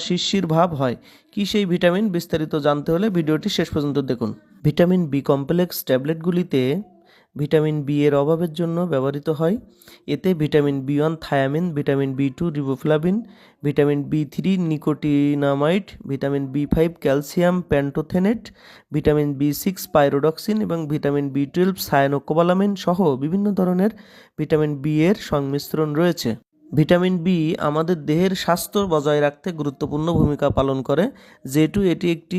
শিরশির ভাব হয়। কি সেই ভিটামিন? বিস্তারিত জানতে হলে ভিডিওটি শেষ পর্যন্ত দেখুন। Vitamin B complex ট্যাবলেটগুলিতে vitamin B এর অভাবের জন্য ব্যবহৃত হয়। এতে vitamin B one thymine, vitamin B2 riboflavin, vitamin বি3 nicotinamide, vitamin বি5 calcium প্যান্টোথেনেট, vitamin বি6 pyridoxine এবং ভিটামিন বি12 সায়ানোকোবালামিন সহ বিভিন্ন ধরনের ভিটামিন বি এর সংমিশ্রণ রয়েছে। ভিটামিন বি আমাদের দেহের স্বাস্থ্য বজায় রাখতে গুরুত্বপূর্ণ ভূমিকা পালন করে। যেহেতু এটি একটি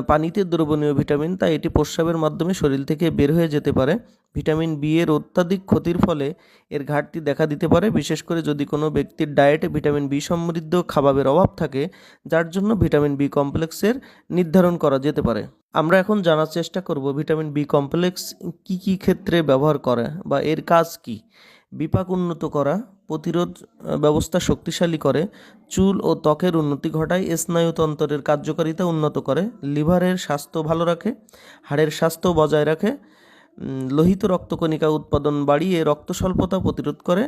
পানিতে দ্রবণীয় ভিটামিন, তাই এটি প্রস্রাবের মাধ্যমে শরীর থেকে বের হয়ে যেতে পারে। ভিটামিন বি এর অত্যাধিক ক্ষতির ফলে এর ঘাটতি দেখা দিতে পারে, বিশেষ করে যদি কোনো ব্যক্তির ডায়েটে ভিটামিন বি সমৃদ্ধ খাবারের অভাব থাকে, যার জন্য ভিটামিন বি কমপ্লেক্সের নির্ধারণ করা যেতে পারে। আমরা এখন জানার চেষ্টা করব ভিটামিন বি কমপ্লেক্স কী কী ক্ষেত্রে ব্যবহার করে বা এর কাজ কী। বিপাক উন্নত করা, প্রতিরোধ ব্যবস্থা শক্তিশালী করে, চুল ও ত্বকের উন্নতি ঘটায়, স্নায়ুতন্ত্রের কার্যকারিতা উন্নত করে, লিভারের স্বাস্থ্য ভালো রাখে, হাড়ের স্বাস্থ্য বজায় রাখে, লোহিত রক্তকণিকা উৎপাদন বাড়িয়ে রক্ত স্বল্পতা প্রতিরোধ করে,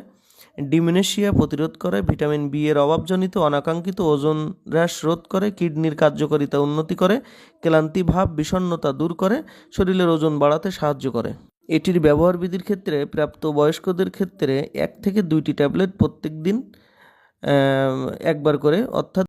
ডিমেনশিয়া প্রতিরোধ করে, ভিটামিন বি এর অভাবজনিত অনাকাঙ্ক্ষিত ওজন হ্রাস রোধ করে, কিডনির কার্যকারিতা উন্নতি করে, ক্লান্তি ভাব বিষণ্ণতা দূর করে, শরীরের ওজন বাড়াতে সাহায্য করে। এটির ব্যবহারবিধির ক্ষেত্রে প্রাপ্তবয়স্কদের ক্ষেত্রে 1 থেকে 2টি ট্যাবলেট প্রত্যেক দিন একবার করে, অর্থাৎ